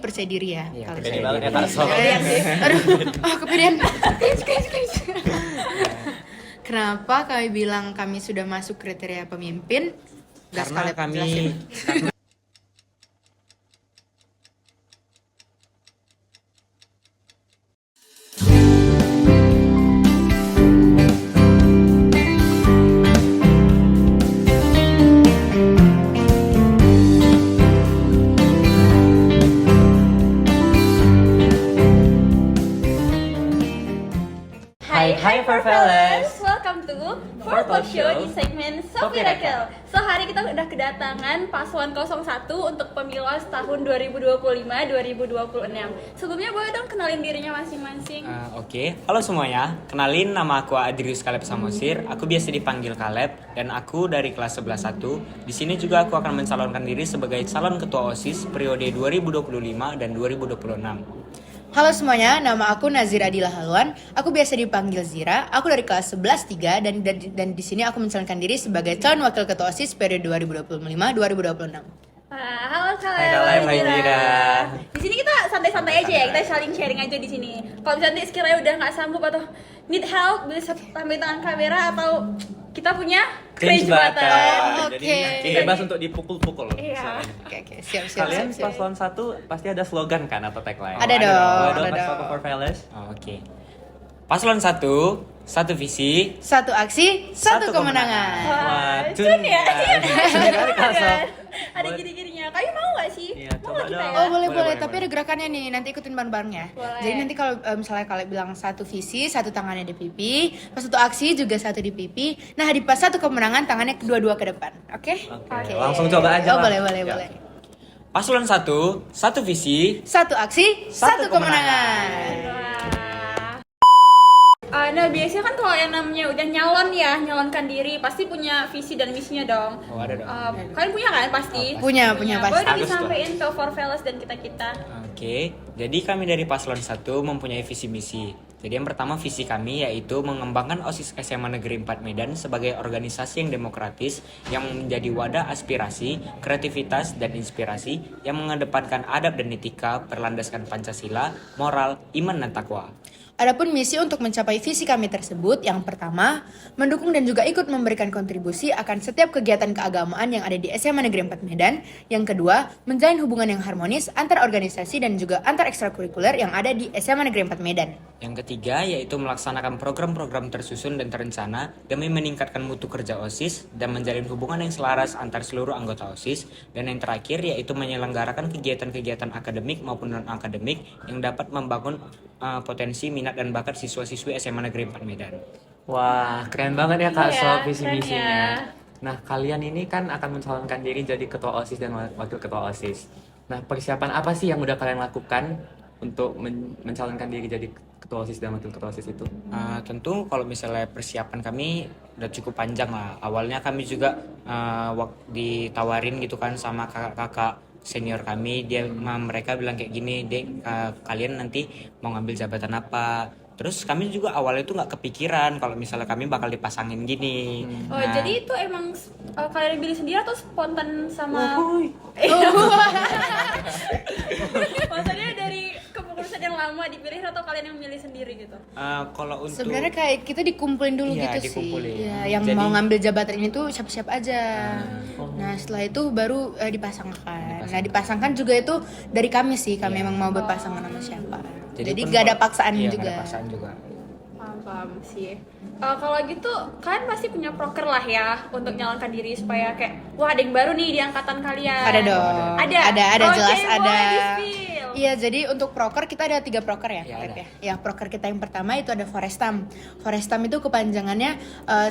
percaya diri ya. Iya, Kalau percaya saya. banget ya, Kak Sol. Iya sih. Aduh, kepedean. Kenapa kami bilang kami sudah masuk kriteria pemimpin? Gas Karena Kaleb, kami jelasin. Hai Perfellas. welcome to Fourth Show di segmen Sophie Rakel. So hari kita udah kedatangan paslon 01 untuk pemilu tahun 2025-2026. Sebelumnya boleh dong kenalin dirinya masing-masing. Oke, halo semuanya. Kenalin, nama aku Adrius Kaleb Samosir. Aku biasa dipanggil Kaleb dan aku dari kelas 11-1. Di sini juga aku akan mencalonkan diri sebagai calon ketua OSIS periode 2025 dan 2026. Halo semuanya, nama aku Nazira Adila Halwan. Aku biasa dipanggil Zira. Aku dari kelas 11-3 dan di sini aku mencalonkan diri sebagai calon wakil ketua OSIS periode 2025-2026. Halo Hai kalian. Kaleb, hai Zira. Di sini kita santai-santai aja ya, kita saling sharing aja di sini. Kalau misalnya nanti sekiranya udah nggak sanggup atau need help, bisa tampil tangan kamera atau kita punya cringe button. Oke. Jadi bebas untuk dipukul-pukul. Iya. Oke, siap. Kalian paslon 1 pasti ada slogan kan atau tagline? Ada dong, Boleh ada dong kasih tau dong. ke Perfellas. Oke. Paslon 1, satu visi. Satu aksi, satu kemenangan. Wah, Cun ya. Sebenarnya Kak Sol. Ada gini-gininya. Kayu mau nggak sih? Iya, Mau coba nggak kita dong. ya? Oh boleh, Boleh. tapi ada gerakannya nih, nanti ikutin bareng-bareng ya. Boleh. Jadi nanti kalau misalnya kalian bilang satu visi, satu tangannya di pipi, pas satu aksi juga satu di pipi. Nah di pas satu kemenangan tangannya kedua-dua ke depan, oke? Oke, langsung coba aja Oh lah. boleh. Ya. Paslon 1, satu visi. Satu aksi, satu kemenangan. Nah biasanya kan kalau yang namanya udah nyalonkan diri pasti punya visi dan misinya dong. Oh, ada dong. Kalian punya kan pasti? Punya Boleh pasti. Harus disampaikan ke Forfellas dan kita-kita. Oke, jadi kami dari Paslon 1 mempunyai visi misi. Jadi yang pertama visi kami yaitu mengembangkan OSIS SMA Negeri 4 Medan sebagai organisasi yang demokratis yang menjadi wadah aspirasi, kreativitas, dan inspirasi yang mengedepankan adab dan etika berlandaskan Pancasila, moral, iman, dan takwa. Adapun misi untuk mencapai visi kami tersebut, yang pertama, mendukung dan juga ikut memberikan kontribusi akan setiap kegiatan keagamaan yang ada di SMA Negeri 4 Medan. Yang kedua, menjalin hubungan yang harmonis antar organisasi dan juga antar ekstrakurikuler yang ada di SMA Negeri 4 Medan. Yang ketiga yaitu melaksanakan program-program tersusun dan terencana demi meningkatkan mutu kerja OSIS dan menjalin hubungan yang selaras antar seluruh anggota OSIS. Dan yang terakhir yaitu menyelenggarakan kegiatan-kegiatan akademik maupun non-akademik yang dapat membangun potensi, minat, dan bakat siswa-siswi SMA Negeri 4 Medan. Wah, keren banget ya Kak Iya, Sol keren visi-misinya. ya. Nah, kalian ini kan akan mencalonkan diri jadi ketua OSIS dan wakil ketua OSIS. Nah, persiapan apa sih yang udah kalian lakukan untuk mencalonkan diri jadi ketua OSIS dan wakil ketua OSIS itu? Tentu kalau misalnya persiapan kami udah cukup panjang lah. Awalnya kami juga ditawarin gitu kan sama kakak-kakak senior kami. Mereka bilang kayak gini, Dek, kalian nanti mau ngambil jabatan apa? Terus kami juga awalnya itu nggak kepikiran kalau misalnya kami bakal dipasangin gini. Oh Nah, jadi itu emang kalian pilih sendiri atau spontan sama? Maksudnya dari kepengurusan yang lama dipilih atau kalian yang milih sendiri gitu? kalau untuk Sebenarnya kayak kita dikumpulin dulu Iya, gitu dikumpulin. sih. Ya, yang Jadi- mau ngambil jabatan ini tuh siapa-siapa aja. Nah setelah itu baru dipasangkan. Nah dipasangkan juga itu dari kami sih. Kami emang mau berpasangan sama siapa. Jadi pun gak ada kalau- paksaan iya, juga. nggak ada paksaan juga. Paham sih. Kalau gitu kalian pasti punya proker lah ya untuk nyalonkan diri supaya kayak wah ada yang baru nih di angkatan kalian. Ada dong. Ada. Ada Oke, jelas boleh ada. di-spill. Iya, jadi untuk proker kita ada 3 proker ya, Iya, Kaleb ada. ya. Ya, proker kita yang pertama itu ada Forestam. Forestam itu kepanjangannya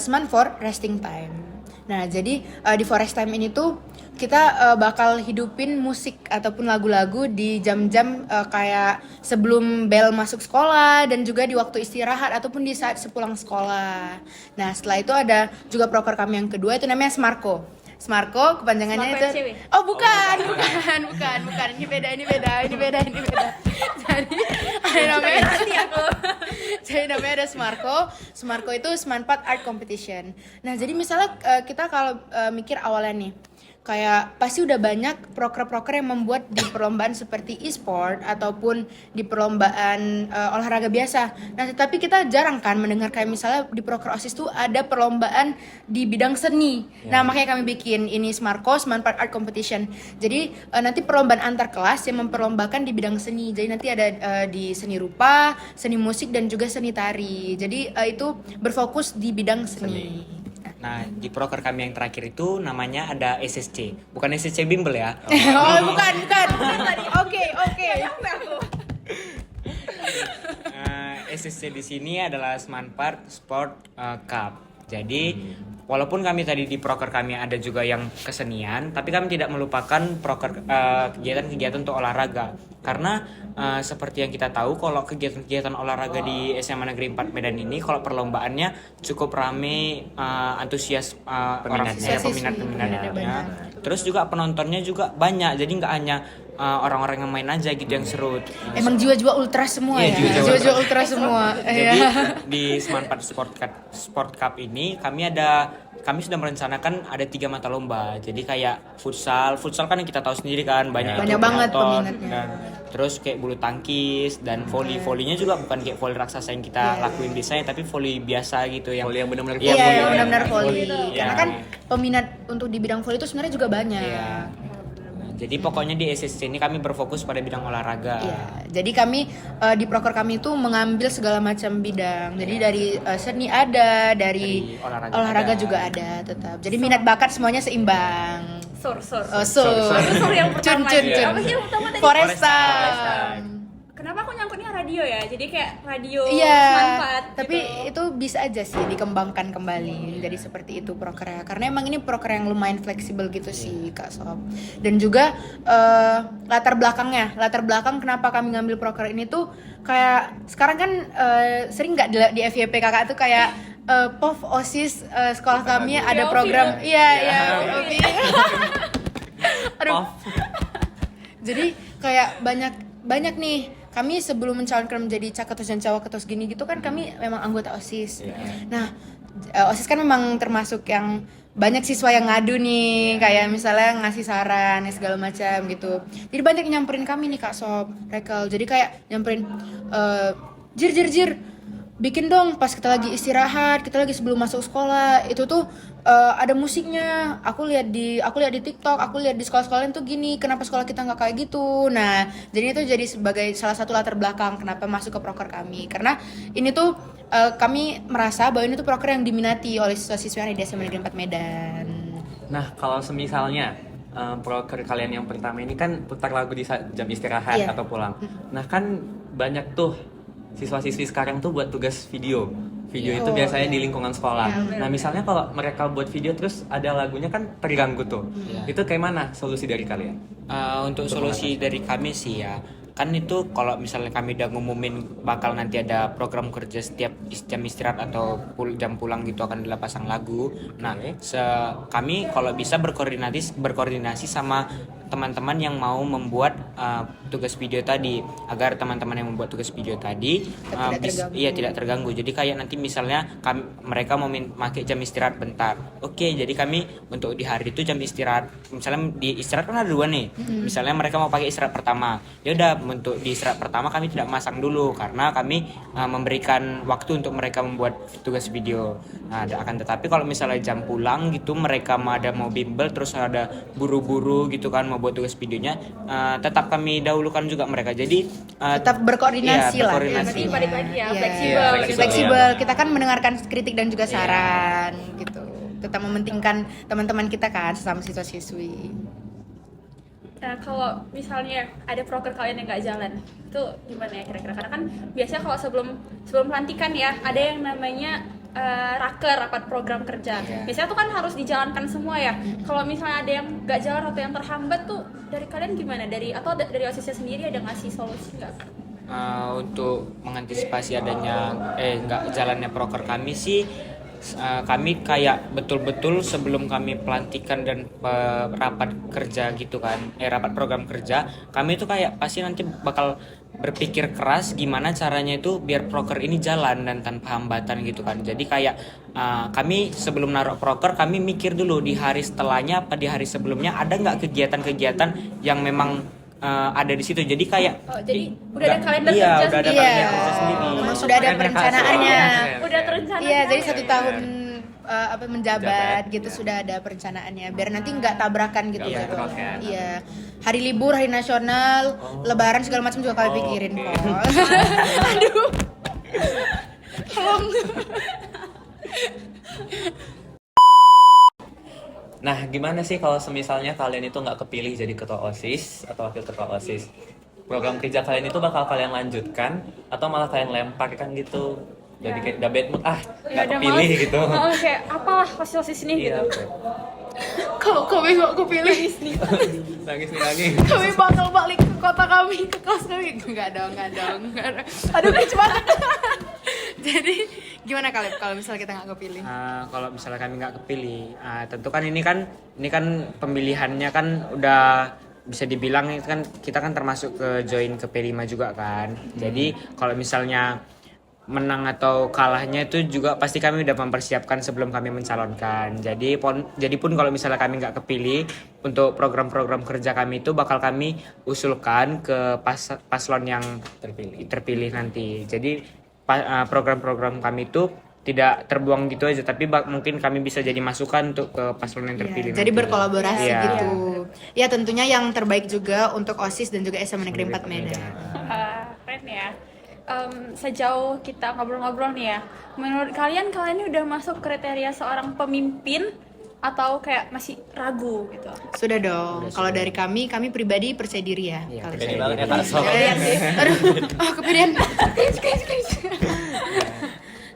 Seman for Resting Time. Nah, jadi di Forestam ini tuh kita bakal hidupin musik ataupun lagu-lagu di jam-jam kayak sebelum bel masuk sekolah dan juga di waktu istirahat ataupun di saat sepulang sekolah. Nah, setelah itu ada juga proker kami yang kedua itu namanya Smarko. Smarko kepanjangannya Smarko itu FCW? Oh bukan. Ini beda. Jadi ada namanya jadi namanya ada Smarko. Smarko itu Semanpat Art Competition. Nah, jadi misalnya kita kalau mikir awalnya nih, kayak pasti udah banyak proker-proker yang membuat di perlombaan seperti e-sport ataupun di perlombaan olahraga biasa. Nah, tetapi kita jarang kan mendengar kayak misalnya di proker OSIS tuh ada perlombaan di bidang seni. Nah, makanya kami bikin ini Smarco, Manfaat Art Competition. Jadi nanti perlombaan antar kelas yang memperlombakan di bidang seni. Jadi nanti ada di seni rupa, seni musik dan juga seni tari. Jadi itu berfokus di bidang seni. Nah, di proker kami yang terakhir itu namanya ada SSC. Bukan SSC Bimbel ya. Oh, bukan. Oke. SSC di sini adalah Semanpart Sport Cup. Jadi walaupun kami tadi di proker kami ada juga yang kesenian, tapi kami tidak melupakan proker kegiatan-kegiatan untuk olahraga. Karena seperti yang kita tahu, kalau kegiatan-kegiatan olahraga di SMA Negeri 4 Medan ini, kalau perlombaannya cukup rame, antusias peminat-peminatnya. Terus juga penontonnya juga banyak, jadi nggak hanya orang-orang yang main aja gitu yang seru. Emang jiwa-jiwa ultra semua ya. Jiwa-jiwa ultra semua. Jadi di Semanpart Sport Cup ini kami sudah merencanakan ada 3 mata lomba. Jadi kayak futsal kan yang kita tahu sendiri kan banyak banget penonton. peminatnya. Dan terus kayak bulu tangkis dan volleynya juga bukan kayak volley raksasa yang kita lakuin biasanya, tapi volley biasa gitu yang Volley yang benar-benar Iya, volley. yang benar-benar volley. Iya. Karena kan peminat untuk di bidang volley itu sebenarnya juga banyak. Iya. Jadi pokoknya di SSC ini kami berfokus pada bidang olahraga. Iya, jadi kami di proker kami itu mengambil segala macam bidang. Jadi dari seni ada, dari olahraga ada. juga ada tetap. Jadi minat bakat semuanya seimbang. Sur. Sur Yang pertama. Cun. Apa sih yang pertama tadi? Forestam. Kenapa aku nyangkutnya radio ya? Jadi kayak radio Iya, manfaat tapi gitu. itu bisa aja sih dikembangkan kembali jadi seperti itu prokernya. Karena emang ini proker yang lumayan fleksibel gitu sih Kak Sob. Dan juga latar belakang kenapa kami ngambil proker ini tuh kayak sekarang kan sering nggak di FYP kakak tuh kayak POV OSIS sekolah kami ada program oke. Aduh. Jadi kayak banyak nih. Kami sebelum mencalonkan menjadi caketos dan cawaketos gini gitu kan kami memang anggota OSIS. Nah, OSIS kan memang termasuk yang banyak siswa yang ngadu nih, kayak misalnya ngasih saran segala macam gitu. Jadi banyak yang nyamperin kami nih Kak Sob, Rekel. Jadi kayak nyamperin jir bikin dong pas kita lagi istirahat, kita lagi sebelum masuk sekolah. Itu tuh ada musiknya. Aku lihat di TikTok, aku lihat di sekolah-sekolah lain tuh gini, kenapa sekolah kita nggak kayak gitu. Nah, jadi itu jadi sebagai salah satu latar belakang kenapa masuk ke proker kami. Karena ini tuh kami merasa bahwa ini tuh proker yang diminati oleh siswa-siswa yang di SMA Negeri 4 Medan. Nah, kalau semisalnya proker kalian yang pertama ini kan putar lagu di saat jam istirahat Iya. atau pulang. Nah, kan banyak tuh siswa-siswi sekarang tuh buat tugas video. Video itu biasanya di lingkungan sekolah. Nah, misalnya kalau mereka buat video terus ada lagunya kan terganggu tuh. Itu kayak mana solusi dari kalian? Untuk solusi dari kami sih ya, kan itu kalau misalnya kami udah ngumumin bakal nanti ada program kerja setiap jam istirahat atau jam pulang gitu akan pasang lagu. Nah, kami kalau bisa berkoordinasi sama teman-teman yang mau membuat tugas video tadi, agar teman-teman yang membuat tugas video tadi tidak terganggu. Jadi kayak nanti misalnya mereka mau pakai jam istirahat bentar. Oke, jadi kami untuk di hari itu jam istirahat, misalnya di istirahat kan ada 2 nih. Misalnya mereka mau pakai istirahat pertama. Ya udah, untuk di istirahat pertama kami tidak masang dulu karena kami memberikan waktu untuk mereka membuat tugas video. Nah, akan tetapi kalau misalnya jam pulang gitu mereka mau bimbel terus ada buru-buru gitu kan mau buat tugas videonya, tetap kami dahulukan juga mereka. Jadi Tetap berkoordinasi lah. Berarti balik lagi ya, Fleksibel. Kita kan mendengarkan kritik dan juga saran gitu. Tetap mementingkan teman-teman kita kan sesama siswa-siswi. Nah, kalau misalnya ada proker kalian yang nggak jalan, itu gimana ya kira-kira? Karena kan biasanya kalau sebelum pelantikan ya, ada yang namanya rapat program kerja. Biasanya tuh kan harus dijalankan semua ya. Kalau misalnya ada yang nggak jalan atau yang terhambat tuh dari kalian gimana? Dari OSISnya sendiri ada ngasih solusi nggak? Untuk mengantisipasi adanya nggak jalannya proker kami sih, kami kayak betul-betul sebelum kami pelantikan dan rapat kerja gitu kan, rapat program kerja, kami itu kayak pasti nanti bakal berpikir keras gimana caranya itu biar proker ini jalan dan tanpa hambatan gitu kan. Jadi kayak kami sebelum naruh proker, kami mikir dulu di hari setelahnya apa di hari sebelumnya ada nggak kegiatan-kegiatan yang memang ada di situ. Jadi kayak jadi udah ada kalender iya, kerja udah ada sendiri. kalender kerja sendiri. Memang sudah ada perencanaannya. Udah terencana. Iya, jadi sekali. 1 tahun menjabat gitu sudah ada perencanaannya biar nanti nggak tabrakan gitu Iya, gitu. tabrakan. Iya. Hari libur, hari nasional, lebaran segala macam juga kami pikirin kok. Aduh. Tolong. Nah, gimana sih kalau semisalnya kalian itu nggak kepilih jadi ketua OSIS atau wakil ketua OSIS? Program kerja kalian itu bakal kalian lanjutkan atau malah kalian lemparkan gitu? Jadi kayak udah bad mood, Ya nggak udah kepilih males. gitu. Kayak apalah osis ini Iya. gitu. Kalau kami nggak kepilih, Nangis nih nangis. kami bakal balik ke kota kami, ke kelas kami. Enggak dong. Aduh, lucu banget. Jadi gimana kalau misalnya kita nggak kepilih? Kalau misalnya kami nggak kepilih, tentu kan ini kan pemilihannya kan udah bisa dibilang itu kan kita kan termasuk ke join ke P5 juga kan. Jadi kalau misalnya menang atau kalahnya itu juga pasti kami udah mempersiapkan sebelum kami mencalonkan. Jadi pun kalau misalnya kami nggak kepilih, untuk program-program kerja kami itu bakal kami usulkan ke paslon yang terpilih nanti. Jadi program-program kami itu tidak terbuang gitu aja, tapi mungkin kami bisa jadi masukan untuk ke paslon yang terpilih. Jadi nanti. berkolaborasi Iya. gitu. Ya tentunya yang terbaik juga untuk OSIS dan juga SMA Negeri 4 Medan. Keren ya. Sejauh kita ngobrol-ngobrol nih ya, menurut kalian ini udah masuk kriteria seorang pemimpin atau kayak masih ragu gitu? Sudah dong. Kalau dari kami pribadi percaya diri ya. Iya, Kalau percaya Pede saya. banget ya Kak Sof. Kepedean sih. Aduh, kepedean.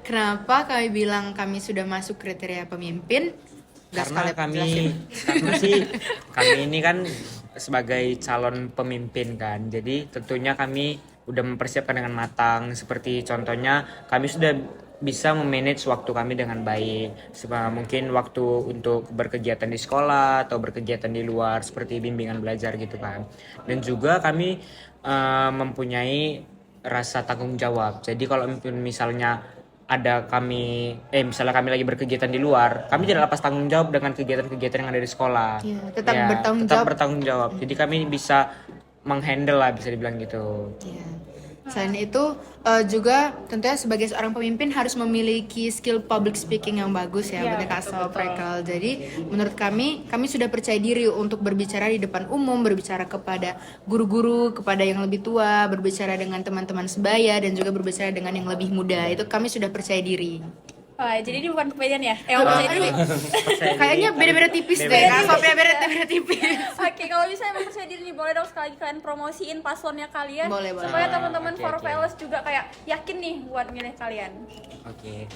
Kenapa kami bilang kami sudah masuk kriteria pemimpin? Gas Karena Kaleb, jelasin. kami ini kan sebagai calon pemimpin kan, jadi tentunya kami udah mempersiapkan dengan matang. Seperti contohnya kami sudah bisa memanage waktu kami dengan baik, mungkin waktu untuk berkegiatan di sekolah atau berkegiatan di luar seperti bimbingan belajar gitu kan. Dan juga kami mempunyai rasa tanggung jawab. Jadi kalau misalnya misalnya kami lagi berkegiatan di luar, kami tidak lepas tanggung jawab dengan kegiatan-kegiatan yang ada di sekolah. Iya, tetap bertanggung tetap jawab. bertanggung jawab. Jadi kami bisa menghandle lah, bisa dibilang gitu. Iya. Selain itu juga tentunya sebagai seorang pemimpin harus memiliki skill public speaking yang bagus ya, Iya, benar Kak betul-betul. Soprekal. Jadi menurut kami sudah percaya diri untuk berbicara di depan umum, berbicara kepada guru-guru, kepada yang lebih tua, berbicara dengan teman-teman sebaya dan juga berbicara dengan yang lebih muda. Itu kami sudah percaya diri. Jadi ini bukan kepedean ya? Percaya diri. Kayaknya beda-beda tipis deh. Kak Sop ya beda-beda tipis. Oke, kalau misalnya emang percaya diri nih, boleh dong sekali kalian promosiin paslonnya kalian. Boleh. Supaya teman-teman Oke, For oke. Fellas juga kayak yakin nih buat milih kalian. Oke.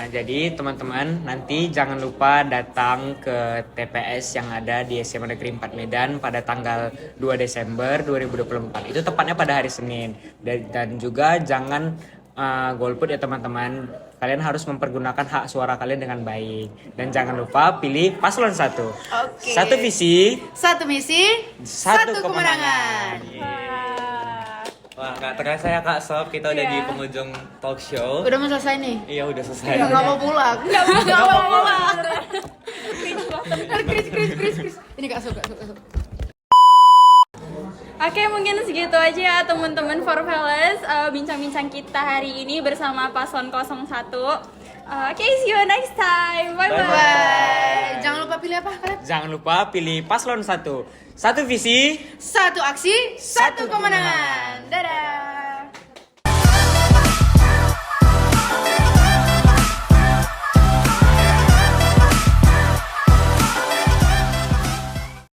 Jadi teman-teman nanti jangan lupa datang ke TPS yang ada di SMA Negeri 4 Medan pada tanggal 2 Desember 2024. Itu tepatnya pada hari Senin. Dan juga jangan golput ya teman-teman. Kalian harus mempergunakan hak suara kalian dengan baik. Dan jangan lupa pilih paslon 1. Oke. Satu visi, Satu misi, satu kemenangan. Wah, nggak terasa ya Kak Sof, kita udah Iya. di penghujung talk show. Udah mau selesai nih. Iya udah selesai. Nggak mau pulang. Nggak mau pulang. Kris. Ini Kak Sop. Oke, mungkin segitu aja ya teman-teman For Fellas, bincang-bincang kita hari ini bersama paslon 01. Oke, see you next time. Bye bye. Bye. Jangan lupa pilih apa kalian? jangan lupa pilih paslon 1. Satu visi, Satu aksi, satu kemenangan. Dadah.